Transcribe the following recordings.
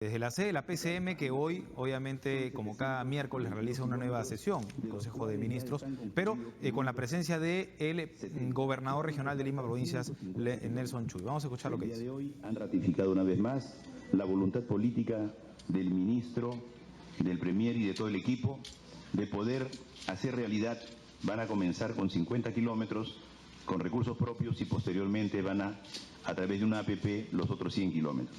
Desde la sede de la PCM, que hoy, obviamente, como cada miércoles, realiza una nueva sesión, el Consejo de Ministros, pero con la presencia del gobernador regional de Lima Provincias, Nelson Chuy. Vamos a escuchar lo que dice. Hoy han ratificado una vez más la voluntad política del ministro, del premier y de todo el equipo de poder hacer realidad. Van a comenzar con 50 kilómetros con recursos propios y posteriormente van a través de una APP, los otros 100 kilómetros.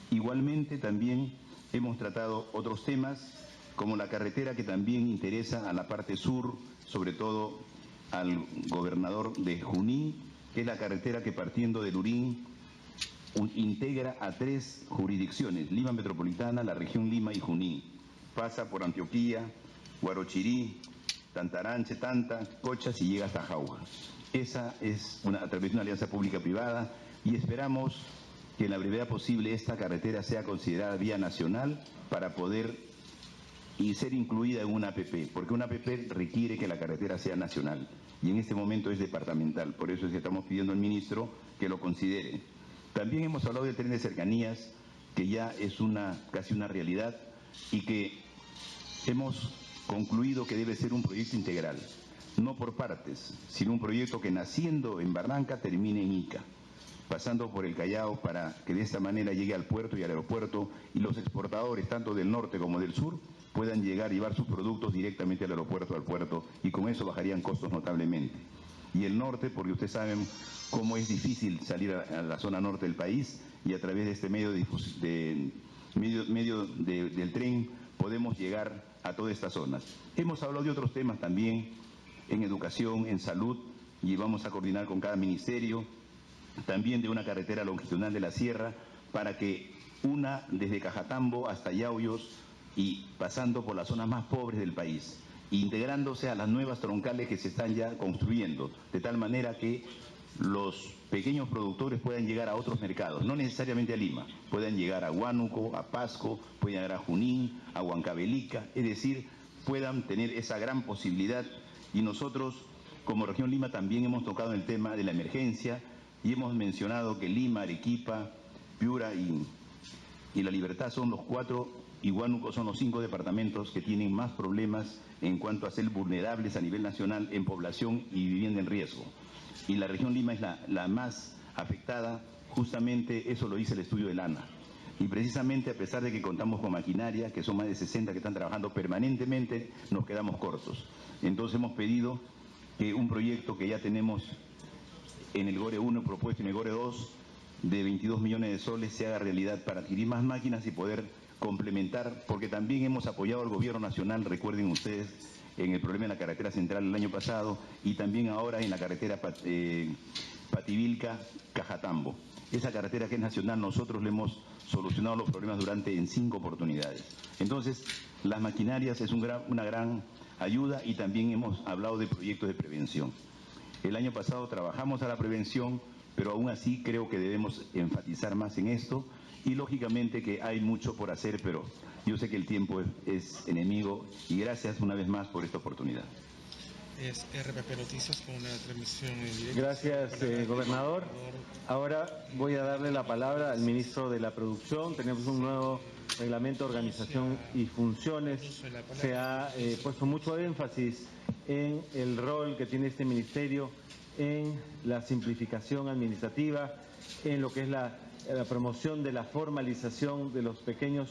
Igualmente también hemos tratado otros temas como la carretera que también interesa a la parte sur, sobre todo al gobernador de Junín, que es la carretera que partiendo de Lurín integra a 3 jurisdicciones, Lima Metropolitana, la región Lima y Junín. Pasa por Antioquia, Huarochirí, Tantaranche, Tanta, Cochas y llega hasta Jauja. Esa es a través de una alianza pública-privada y esperamos que en la brevedad posible esta carretera sea considerada vía nacional para poder ser incluida en una APP, porque una APP requiere que la carretera sea nacional y en este momento es departamental, por eso es que estamos pidiendo al ministro que lo considere. También hemos hablado del tren de cercanías, que ya es casi una realidad y que hemos concluido que debe ser un proyecto integral, no por partes, sino un proyecto que naciendo en Barranca termine en Ica, pasando por el Callao para que de esta manera llegue al puerto y al aeropuerto y los exportadores, tanto del norte como del sur, puedan llegar y llevar sus productos directamente al aeropuerto, al puerto, y con eso bajarían costos notablemente. Y el norte, porque ustedes saben cómo es difícil salir a la zona norte del país y a través de este medio del tren podemos llegar a todas estas zonas. Hemos hablado de otros temas también, en educación, en salud, y vamos a coordinar con cada ministerio, también de una carretera longitudinal de la sierra, para que desde Cajatambo hasta Yauyos y pasando por las zonas más pobres del país, integrándose a las nuevas troncales que se están ya construyendo, de tal manera que los pequeños productores puedan llegar a otros mercados, no necesariamente a Lima, puedan llegar a Huánuco, a Pasco, puedan llegar a Junín, a Huancavelica, es decir, puedan tener esa gran posibilidad. Y nosotros, como región Lima, también hemos tocado el tema de la emergencia y hemos mencionado que Lima, Arequipa, Piura y La Libertad son los 4 y Huánuco son los 5 departamentos que tienen más problemas en cuanto a ser vulnerables a nivel nacional en población y vivienda en riesgo. Y la región Lima es la más afectada, justamente eso lo dice el estudio del ANA. Y precisamente a pesar de que contamos con maquinaria, que son más de 60 que están trabajando permanentemente, nos quedamos cortos. Entonces hemos pedido que un proyecto que ya tenemos en el GORE 1 propuesto en el GORE 2 de 22 millones de soles se haga realidad para adquirir más máquinas y poder complementar, porque también hemos apoyado al gobierno nacional, recuerden ustedes, en el problema de la carretera central el año pasado y también ahora en la carretera Pativilca-Cajatambo. Esa carretera que es nacional nosotros le hemos solucionado los problemas en 5 oportunidades. Entonces, las maquinarias es una gran ayuda y también hemos hablado de proyectos de prevención. El año pasado trabajamos a la prevención, pero aún así creo que debemos enfatizar más en esto y lógicamente que hay mucho por hacer, pero yo sé que el tiempo es enemigo y gracias una vez más por esta oportunidad. Es RPP Noticias con una transmisión en directo. Gracias, gobernador. Ahora voy a darle la palabra al ministro de la Producción. Tenemos un nuevo reglamento de organización y funciones. Se ha puesto mucho énfasis en el rol que tiene este ministerio, en la simplificación administrativa, en lo que es la promoción de la formalización de los pequeños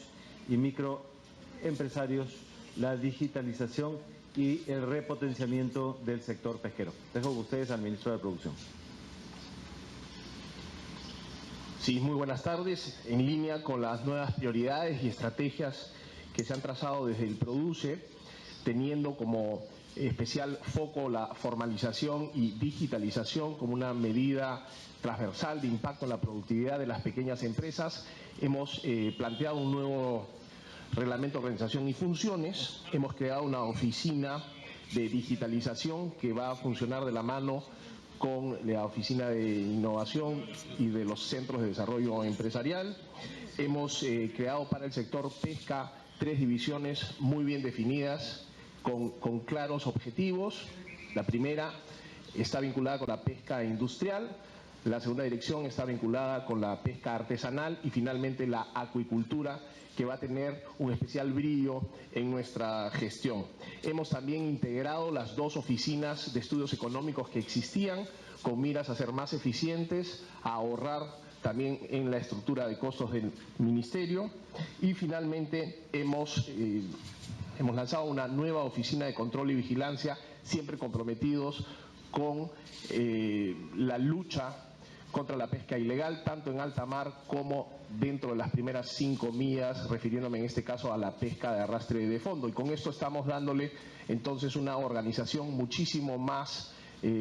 y microempresarios, la digitalización y el repotenciamiento del sector pesquero. Dejo con ustedes al ministro de Producción. Sí, muy buenas tardes. En línea con las nuevas prioridades y estrategias que se han trazado desde el PRODUCE, teniendo como especial foco la formalización y digitalización como una medida transversal de impacto en la productividad de las pequeñas empresas, hemos planteado un nuevo reglamento de organización y funciones. Hemos creado una oficina de digitalización que va a funcionar de la mano con la oficina de innovación y de los centros de desarrollo empresarial. Hemos creado para el sector pesca 3 divisiones muy bien definidas, con claros objetivos. La primera está vinculada con la pesca industrial, La segunda dirección está vinculada con la pesca artesanal y finalmente la acuicultura, que va a tener un especial brillo en nuestra gestión. Hemos también integrado las 2 oficinas de estudios económicos que existían, con miras a ser más eficientes, a ahorrar también en la estructura de costos del Ministerio. Y finalmente hemos lanzado una nueva oficina de control y vigilancia, siempre comprometidos con la lucha contra la pesca ilegal, tanto en alta mar como dentro de las primeras 5 millas, refiriéndome en este caso a la pesca de arrastre de fondo. Y con esto estamos dándole entonces una organización muchísimo más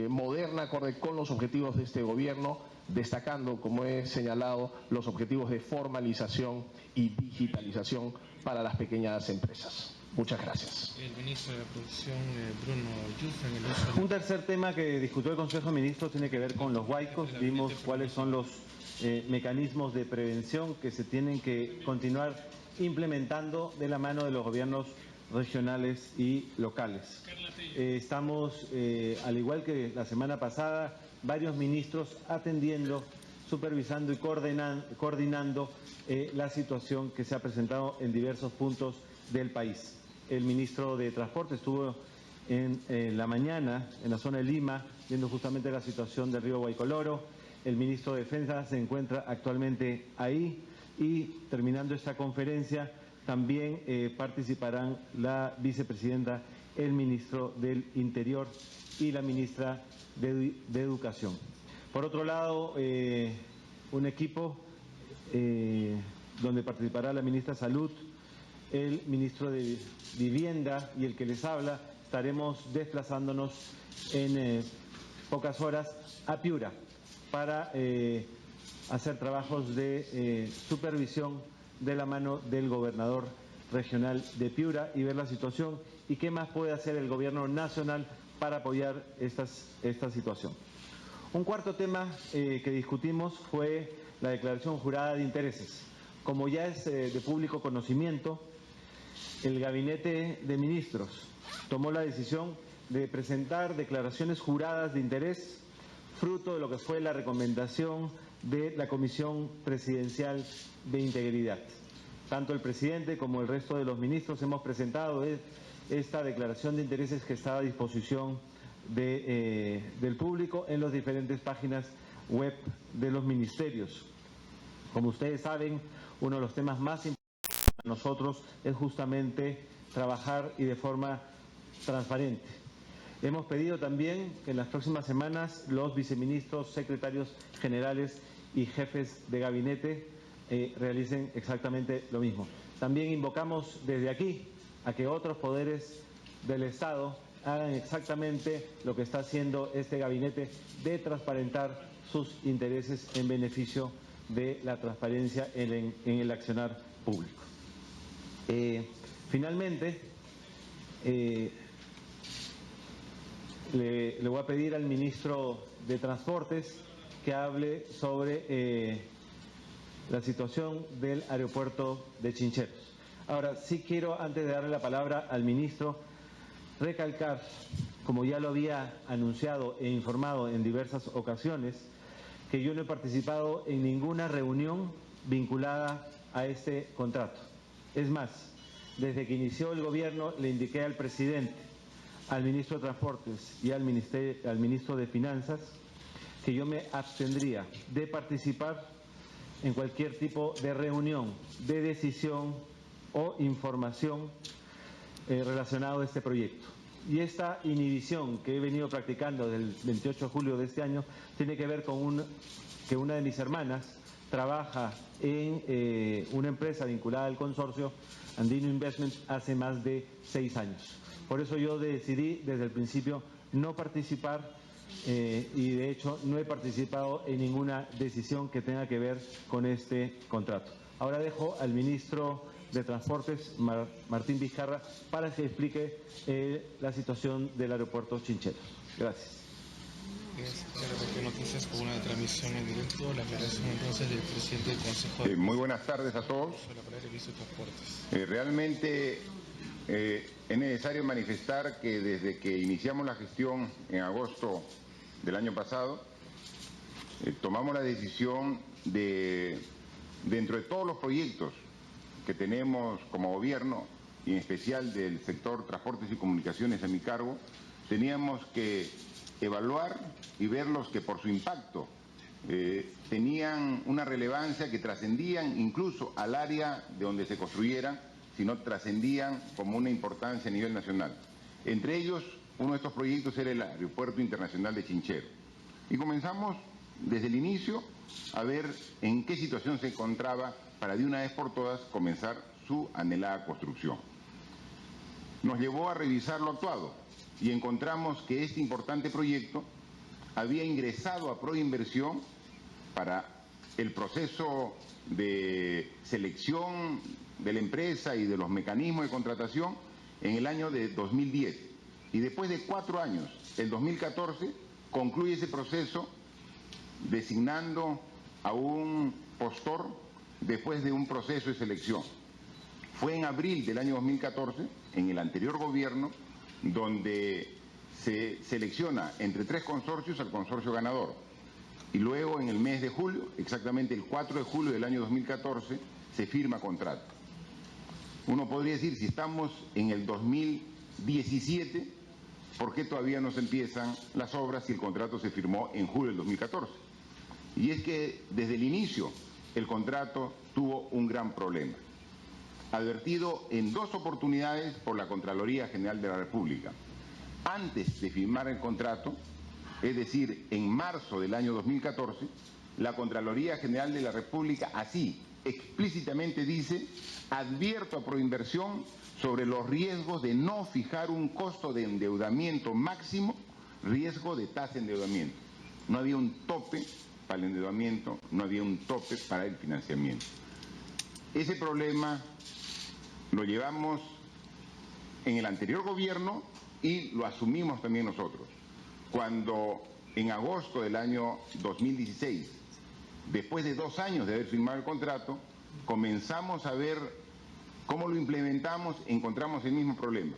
moderna, acorde con los objetivos de este gobierno, destacando, como he señalado, los objetivos de formalización y digitalización para las pequeñas empresas. Muchas gracias. El ministro de la Producción, Bruno Yufa, en el uso de... Un tercer tema que discutió el Consejo de Ministros tiene que ver con los huaicos. Vimos cuáles son los mecanismos de prevención que se tienen que continuar implementando de la mano de los gobiernos regionales y locales. Estamos, al igual que la semana pasada, varios ministros atendiendo, supervisando y coordinando la situación que se ha presentado en diversos puntos del país. El ministro de Transporte estuvo en la mañana en la zona de Lima viendo justamente la situación del río Guaycoloro. El ministro de Defensa se encuentra actualmente ahí y terminando esta conferencia también participarán la vicepresidenta, el ministro del Interior y la ministra de Educación. Por otro lado, un equipo donde participará la ministra de Salud, el ministro de Vivienda y el que les habla, estaremos desplazándonos en pocas horas a Piura para hacer trabajos de supervisión de la mano del gobernador regional de Piura y ver la situación y qué más puede hacer el gobierno nacional para apoyar esta situación. Un cuarto tema que discutimos fue la declaración jurada de intereses. Como ya es de público conocimiento, el Gabinete de Ministros tomó la decisión de presentar declaraciones juradas de interés, fruto de lo que fue la recomendación de la Comisión Presidencial de Integridad. Tanto el presidente como el resto de los ministros hemos presentado esta declaración de intereses que está a disposición del público en las diferentes páginas web de los ministerios. Como ustedes saben, uno de los temas más importantes para nosotros es justamente trabajar y de forma transparente. Hemos pedido también que en las próximas semanas los viceministros, secretarios generales y jefes de gabinete realicen exactamente lo mismo. También invocamos desde aquí a que otros poderes del Estado hagan exactamente lo que está haciendo este gabinete de transparentar sus intereses en beneficio de la transparencia en el accionar público. Finalmente, le voy a pedir al ministro de Transportes que hable sobre la situación del aeropuerto de Chincheros. Ahora, sí quiero, antes de darle la palabra al ministro, recalcar, como ya lo había anunciado e informado en diversas ocasiones, que yo no he participado en ninguna reunión vinculada a este contrato. Es más, desde que inició el gobierno le indiqué al presidente, al ministro de Transportes y al ministro de Finanzas que yo me abstendría de participar en cualquier tipo de reunión, de decisión o información relacionado a este proyecto. Y esta inhibición que he venido practicando desde el 28 de julio de este año tiene que ver con que una de mis hermanas trabaja en una empresa vinculada al consorcio Andino Investment hace más de 6 años. Por eso yo decidí desde el principio no participar y de hecho no he participado en ninguna decisión que tenga que ver con este contrato. Ahora dejo al ministro de Transportes, Martín Vizcarra, para que explique la situación del aeropuerto Chincheros. Gracias. Noticias con una transmisión en directo, la aclaración entonces del presidente del Consejo de... Muy buenas tardes a todos. Realmente es necesario manifestar que desde que iniciamos la gestión en agosto del año pasado, tomamos la decisión de, dentro de todos los proyectos que tenemos como gobierno, y en especial del sector transportes y comunicaciones a mi cargo, teníamos que evaluar y ver los que por su impacto tenían una relevancia, que trascendían incluso al área de donde se construyeran, sino trascendían como una importancia a nivel nacional. Entre ellos, uno de estos proyectos era el Aeropuerto Internacional de Chinchero. Y comenzamos desde el inicio a ver en qué situación se encontraba para de una vez por todas comenzar su anhelada construcción. Nos llevó a revisar lo actuado y encontramos que este importante proyecto había ingresado a Proinversión para el proceso de selección de la empresa y de los mecanismos de contratación en el año de 2010. Y después de 4 años, el 2014, concluye ese proceso designando a un postor después de un proceso de selección. Fue en abril del año 2014, en el anterior gobierno, donde se selecciona entre 3 consorcios al consorcio ganador. Y luego en el mes de julio, exactamente el 4 de julio del año 2014, se firma contrato. Uno podría decir, si estamos en el 2017, ¿por qué todavía no se empiezan las obras si el contrato se firmó en julio del 2014? Y es que desde el inicio el contrato tuvo un gran problema, advertido en 2 oportunidades por la Contraloría General de la República. Antes de firmar el contrato, es decir, en marzo del año 2014, la Contraloría General de la República así explícitamente dice: advierto a Proinversión sobre los riesgos de no fijar un costo de endeudamiento máximo, riesgo de tasa de endeudamiento. No había un tope para el endeudamiento, no había un tope para el financiamiento. Ese problema lo llevamos en el anterior gobierno y lo asumimos también nosotros. Cuando en agosto del año 2016, después de 2 años de haber firmado el contrato, comenzamos a ver cómo lo implementamos, encontramos el mismo problema.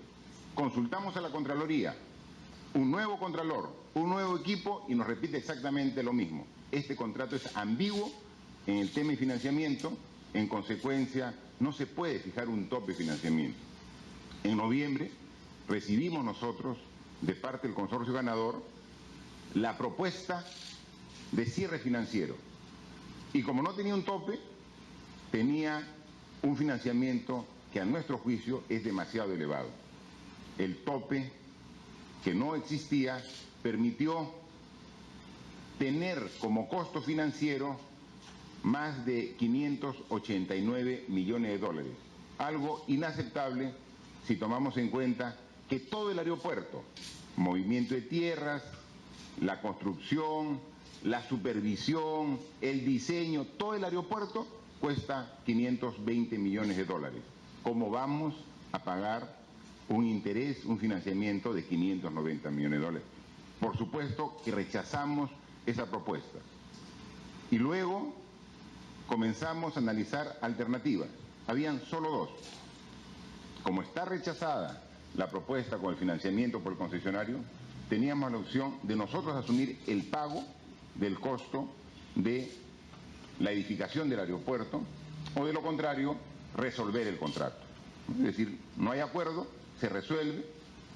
Consultamos a la Contraloría, un nuevo Contralor, un nuevo equipo, y nos repite exactamente lo mismo. Este contrato es ambiguo en el tema de financiamiento, en consecuencia no se puede fijar un tope de financiamiento. En noviembre recibimos nosotros, de parte del consorcio ganador, la propuesta de cierre financiero. Y como no tenía un tope, tenía un financiamiento que a nuestro juicio es demasiado elevado. El tope, que no existía, permitió tener como costo financiero más de 589 millones de dólares, algo inaceptable si tomamos en cuenta que todo el aeropuerto, movimiento de tierras, la construcción, la supervisión, el diseño, todo el aeropuerto cuesta 520 millones de dólares. ¿Cómo vamos a pagar un interés, un financiamiento de 590 millones de dólares? Por supuesto que rechazamos esa propuesta. Y luego comenzamos a analizar alternativas. Habían solo 2. Como está rechazada la propuesta con el financiamiento por el concesionario, teníamos la opción de nosotros asumir el pago del costo de la edificación del aeropuerto, o de lo contrario, resolver el contrato. Es decir, no hay acuerdo, se resuelve,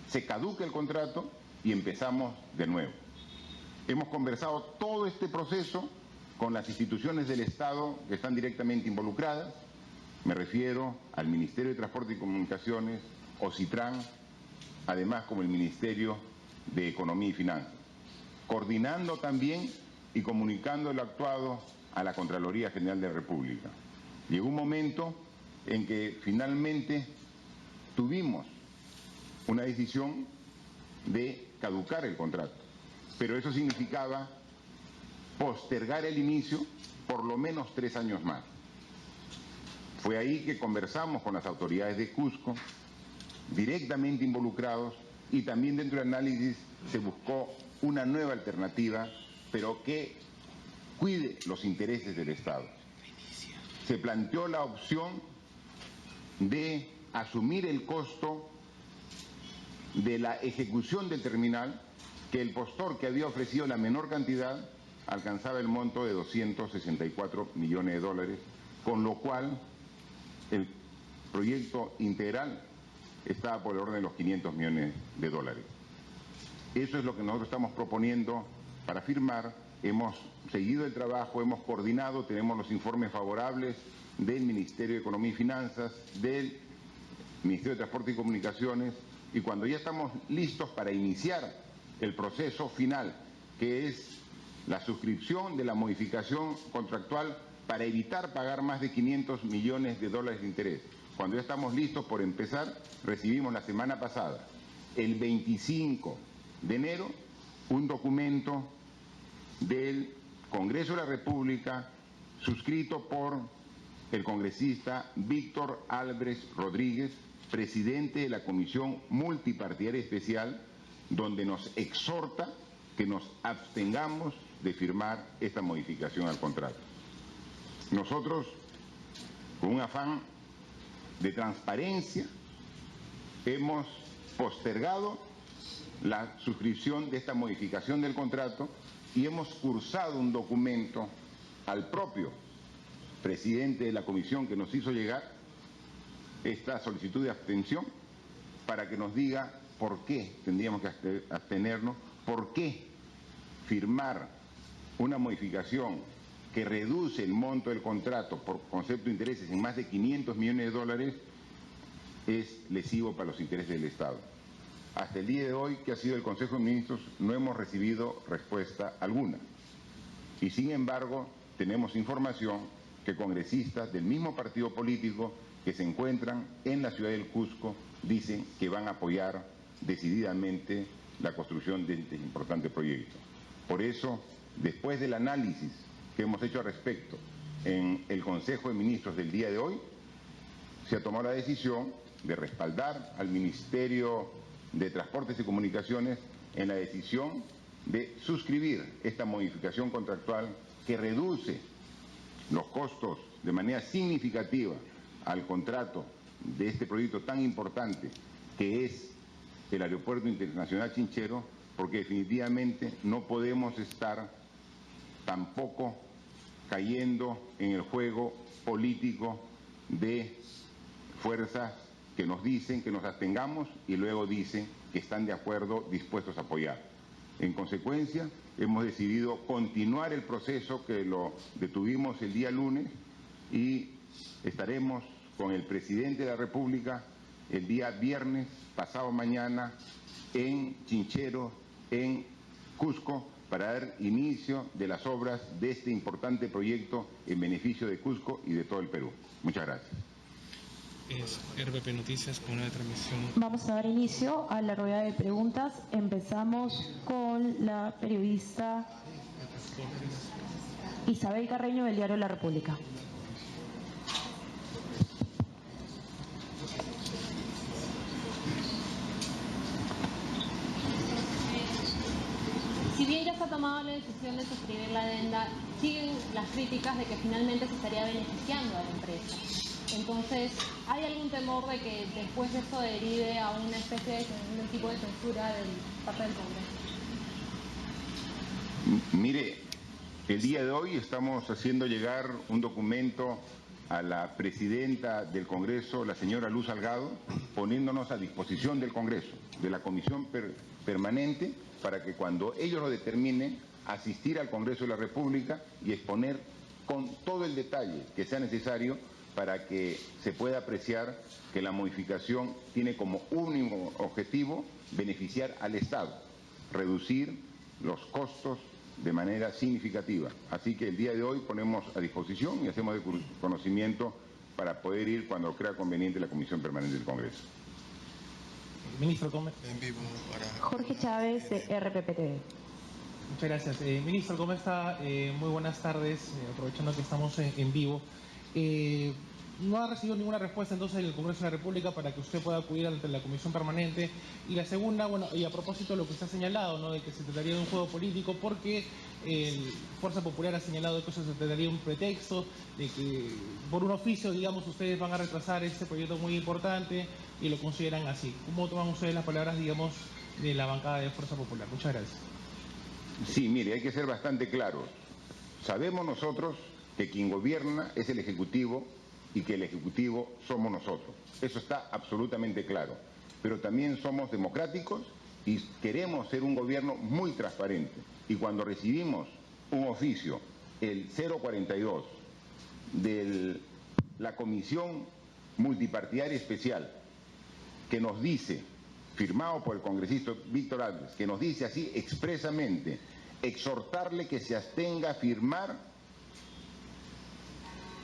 se caduca el contrato y empezamos de nuevo. Hemos conversado todo este proceso con las instituciones del Estado que están directamente involucradas. Me refiero al Ministerio de Transporte y Comunicaciones, OCITRAN, además como el Ministerio de Economía y Finanzas, coordinando también y comunicando lo actuado a la Contraloría General de la República. Llegó un momento en que finalmente tuvimos una decisión de caducar el contrato, pero eso significaba postergar el inicio por lo menos 3 años más. Fue ahí que conversamos con las autoridades de Cusco, directamente involucrados, y también dentro del análisis se buscó una nueva alternativa, pero que cuide los intereses del Estado. Se planteó la opción de asumir el costo de la ejecución del terminal, que el postor que había ofrecido la menor cantidad alcanzaba el monto de 264 millones de dólares, con lo cual el proyecto integral estaba por el orden de los 500 millones de dólares. Eso es lo que nosotros estamos proponiendo para firmar. Hemos seguido el trabajo, hemos coordinado, tenemos los informes favorables del Ministerio de Economía y Finanzas, del Ministerio de Transporte y Comunicaciones, y cuando ya estamos listos para iniciar el proceso final, que es la suscripción de la modificación contractual para evitar pagar más de 500 millones de dólares de interés. Cuando ya estamos listos por empezar, recibimos la semana pasada, el 25 de enero, un documento del Congreso de la República suscrito por el congresista Víctor Álvarez Rodríguez, presidente de la Comisión Multipartidaria Especial, donde nos exhorta que nos abstengamos de firmar esta modificación al contrato. Nosotros, con un afán de transparencia, hemos postergado la suscripción de esta modificación del contrato y hemos cursado un documento al propio presidente de la comisión que nos hizo llegar esta solicitud de abstención para que nos diga por qué tendríamos que abstenernos, por qué firmar una modificación que reduce el monto del contrato por concepto de intereses en más de 500 millones de dólares es lesivo para los intereses del Estado. Hasta el día de hoy, que ha sido el Consejo de Ministros, no hemos recibido respuesta alguna. Y sin embargo, tenemos información que congresistas del mismo partido político que se encuentran en la ciudad del Cusco dicen que van a apoyar decididamente la construcción de este importante proyecto. Por eso, después del análisis que hemos hecho al respecto en el Consejo de Ministros del día de hoy, se ha tomado la decisión de respaldar al Ministerio de Transportes y Comunicaciones en la decisión de suscribir esta modificación contractual que reduce los costos de manera significativa al contrato de este proyecto tan importante que es el Aeropuerto Internacional Chinchero, porque definitivamente no podemos estar tampoco cayendo en el juego político de fuerzas que nos dicen que nos abstengamos y luego dicen que están de acuerdo, dispuestos a apoyar. En consecuencia, hemos decidido continuar el proceso que lo detuvimos el día lunes y estaremos con el presidente de la República el día viernes, pasado mañana, en Chinchero, en Cusco, para dar inicio de las obras de este importante proyecto en beneficio de Cusco y de todo el Perú. Muchas gracias. Es RPP Noticias con una transmisión. Vamos a dar inicio a la rueda de preguntas. Empezamos con la periodista Isabel Carreño del diario La República. Si bien ya se ha tomado la decisión de suscribir la adenda, siguen las críticas de que finalmente se estaría beneficiando a la empresa. Entonces, ¿hay algún temor de que después de esto derive a una especie de un tipo de censura de parte del Congreso? Mire, el día de hoy estamos haciendo llegar un documento a la presidenta del Congreso, la señora Luz Salgado, poniéndonos a disposición del Congreso, de la Comisión Permanente, para que cuando ellos lo determinen, asistir al Congreso de la República y exponer con todo el detalle que sea necesario para que se pueda apreciar que la modificación tiene como único objetivo beneficiar al Estado, reducir los costos de manera significativa. Así que el día de hoy ponemos a disposición y hacemos de conocimiento para poder ir cuando crea conveniente la Comisión Permanente del Congreso. Ministro, ¿cómo? En vivo para... Jorge Chávez de RPP TV. Muchas gracias. Ministro, ¿cómo está? Muy buenas tardes, aprovechando que estamos en vivo. No ha recibido ninguna respuesta entonces del Congreso de la República para que usted pueda acudir ante la Comisión Permanente. Y la segunda, bueno, y a propósito de lo que usted ha señalado, ¿no?, de que se trataría de un juego político, porque Fuerza Popular ha señalado que eso se trataría de un pretexto, de que por un oficio, digamos, ustedes van a retrasar este proyecto muy importante y lo consideran así. ¿Cómo toman ustedes las palabras, digamos, de la bancada de Fuerza Popular? Muchas gracias. Sí, mire, hay que ser bastante claros. Sabemos nosotros que quien gobierna es el Ejecutivo y que el Ejecutivo somos nosotros. Eso está absolutamente claro. Pero también somos democráticos y queremos ser un gobierno muy transparente. Y cuando recibimos un oficio, el 042, de la Comisión Multipartidaria Especial, que nos dice, firmado por el congresista Víctor Álvarez, que nos dice así expresamente, exhortarle que se abstenga a firmar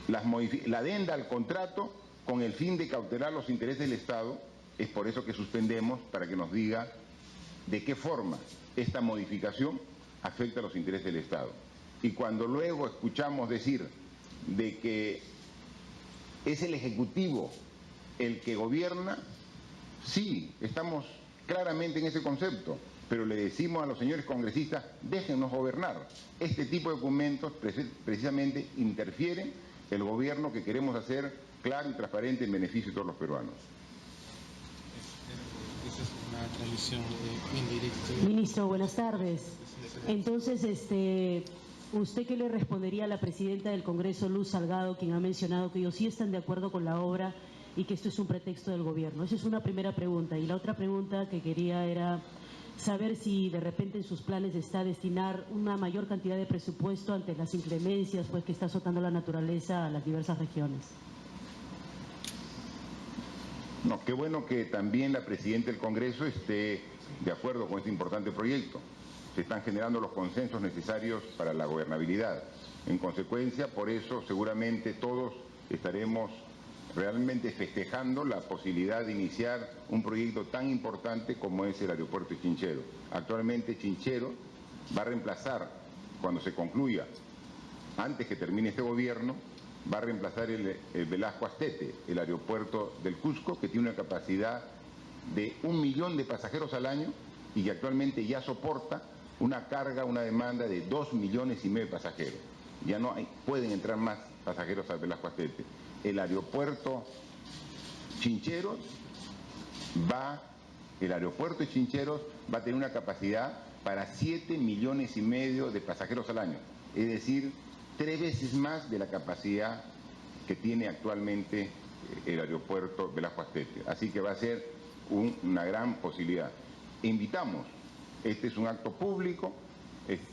la adenda al contrato con el fin de cautelar los intereses del Estado. Es por eso que suspendemos, para que nos diga de qué forma esta modificación afecta a los intereses del Estado. Y cuando luego escuchamos decir de que es el Ejecutivo el que gobierna, sí, estamos claramente en ese concepto, pero le decimos a los señores congresistas, déjennos gobernar. Este tipo de documentos precisamente interfieren el gobierno que queremos hacer claro y transparente en beneficio de todos los peruanos. Esa es una tradición indirecta. Ministro, buenas tardes. Entonces, ¿usted qué le respondería a la presidenta del Congreso, Luz Salgado, quien ha mencionado que ellos sí están de acuerdo con la obra y que esto es un pretexto del gobierno? Esa es una primera pregunta. Y la otra pregunta que quería era saber si de repente en sus planes está destinar una mayor cantidad de presupuesto ante las inclemencias pues, que está azotando la naturaleza a las diversas regiones. No, qué bueno que también la presidenta del Congreso esté de acuerdo con este importante proyecto. Se están generando los consensos necesarios para la gobernabilidad. En consecuencia, por eso seguramente todos estaremos realmente festejando la posibilidad de iniciar un proyecto tan importante como es el aeropuerto de Chinchero. Actualmente Chinchero va a reemplazar, cuando se concluya, antes que termine este gobierno, va a reemplazar el Velasco Astete, el aeropuerto del Cusco, que tiene una capacidad de 1 millón de pasajeros al año y que actualmente ya soporta una carga, una demanda de 2,5 millones de pasajeros. Ya no pueden entrar más pasajeros al Velasco Astete. El aeropuerto Chincheros va a tener una capacidad para 7,5 millones de pasajeros al año, es decir, 3 veces más de la capacidad que tiene actualmente el aeropuerto Velasco Astete. Así que va a ser una gran posibilidad. Invitamos, este es un acto público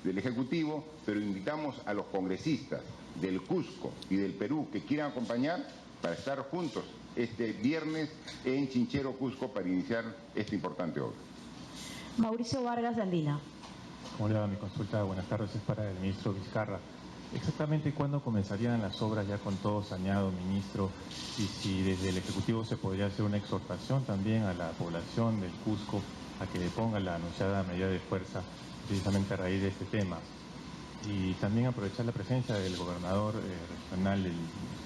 del Ejecutivo, pero invitamos a los congresistas del Cusco y del Perú que quieran acompañar para estar juntos este viernes en Chinchero, Cusco, para iniciar esta importante obra. Mauricio Vargas de Andina. Como le va mi consulta? Buenas tardes, es para el ministro Vizcarra. ¿Exactamente cuándo comenzarían las obras ya con todo saneado, ministro? Y si desde el Ejecutivo se podría hacer una exhortación también a la población del Cusco a que le ponga la anunciada medida de fuerza precisamente a raíz de este tema. Y también aprovechar la presencia del gobernador regional, el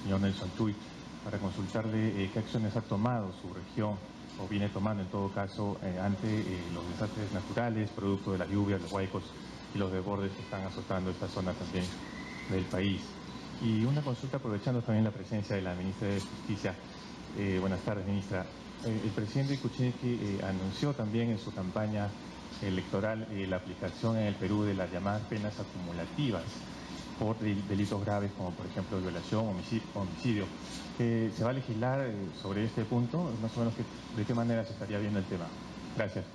señor Nelson Tuy, para consultarle qué acciones ha tomado su región, o viene tomando en todo caso, ante los desastres naturales, producto de las lluvias, los huaicos y los desbordes que están azotando esta zona también del país. Y una consulta aprovechando también la presencia de la ministra de Justicia. Buenas tardes, ministra. El presidente Kuczynski anunció también en su campaña electoral la aplicación en el Perú de las llamadas penas acumulativas por delitos graves como por ejemplo violación, homicidio. ¿Se va a legislar sobre este punto? Más o menos de qué manera se estaría viendo el tema. Gracias.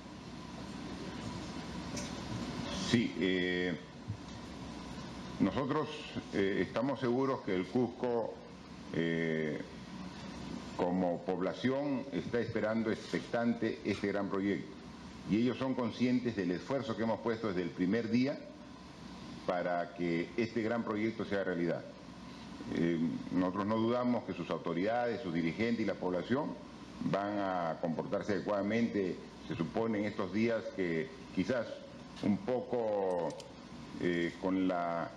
Sí, nosotros estamos seguros que el Cusco como población está esperando expectante este gran proyecto. Y ellos son conscientes del esfuerzo que hemos puesto desde el primer día para que este gran proyecto sea realidad. Nosotros no dudamos que sus autoridades, sus dirigentes y la población van a comportarse adecuadamente. Se supone en estos días que quizás un poco con la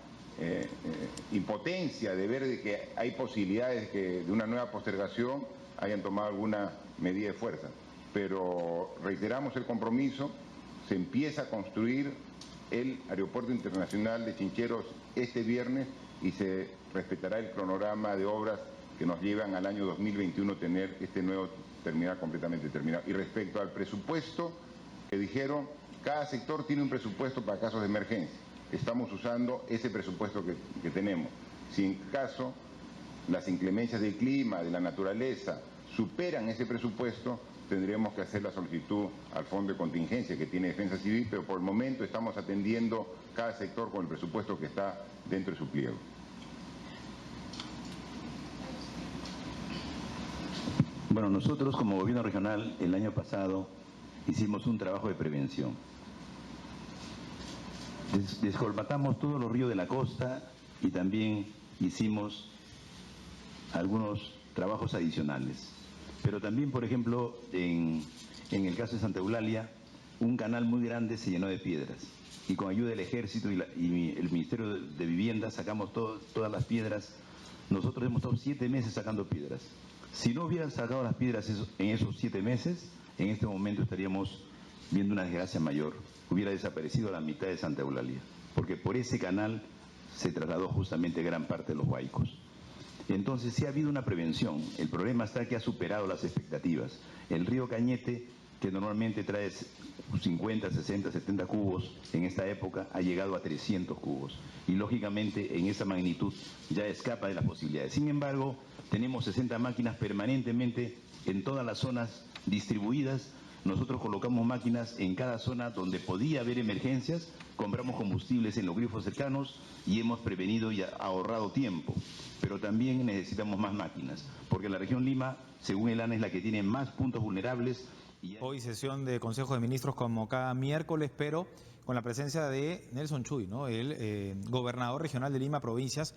impotencia de ver de que hay posibilidades de una nueva postergación hayan tomado alguna medida de fuerza. Pero reiteramos el compromiso, se empieza a construir el Aeropuerto Internacional de Chincheros este viernes y se respetará el cronograma de obras que nos llevan al año 2021 tener este nuevo terminal completamente terminado. Y respecto al presupuesto que dijeron, Cada sector tiene un presupuesto para casos de emergencia. Estamos usando ese presupuesto que tenemos. Si en caso las inclemencias del clima, de la naturaleza, superan ese presupuesto, tendremos que hacer la solicitud al Fondo de Contingencia que tiene Defensa Civil, pero por el momento estamos atendiendo cada sector con el presupuesto que está dentro de su pliego. Bueno, nosotros como gobierno regional el año pasado hicimos un trabajo de prevención. Descolmatamos todos los ríos de la costa y también hicimos algunos trabajos adicionales. Pero también, por ejemplo, en el caso de Santa Eulalia, un canal muy grande se llenó de piedras. Y con ayuda del Ejército y el Ministerio de Vivienda sacamos todas las piedras. Nosotros hemos estado 7 meses sacando piedras. Si no hubieran sacado las piedras en esos 7 meses, en este momento estaríamos viendo una desgracia mayor. Hubiera desaparecido la mitad de Santa Eulalia, porque por ese canal se trasladó justamente gran parte de los huaicos. Entonces sí ha habido una prevención. El problema está que ha superado las expectativas. El río Cañete, que normalmente trae 50, 60, 70 cubos, en esta época ha llegado a 300 cubos. Y lógicamente en esa magnitud ya escapa de las posibilidades. Sin embargo, tenemos 60 máquinas permanentemente en todas las zonas distribuidas. Nosotros colocamos máquinas en cada zona donde podía haber emergencias, compramos combustibles en los grifos cercanos y hemos prevenido y ahorrado tiempo. Pero también necesitamos más máquinas, porque la región Lima, según el ANA, es la que tiene más puntos vulnerables. Hoy sesión de Consejo de Ministros como cada miércoles, pero con la presencia de Nelson Chuy, ¿no? El gobernador regional de Lima Provincias.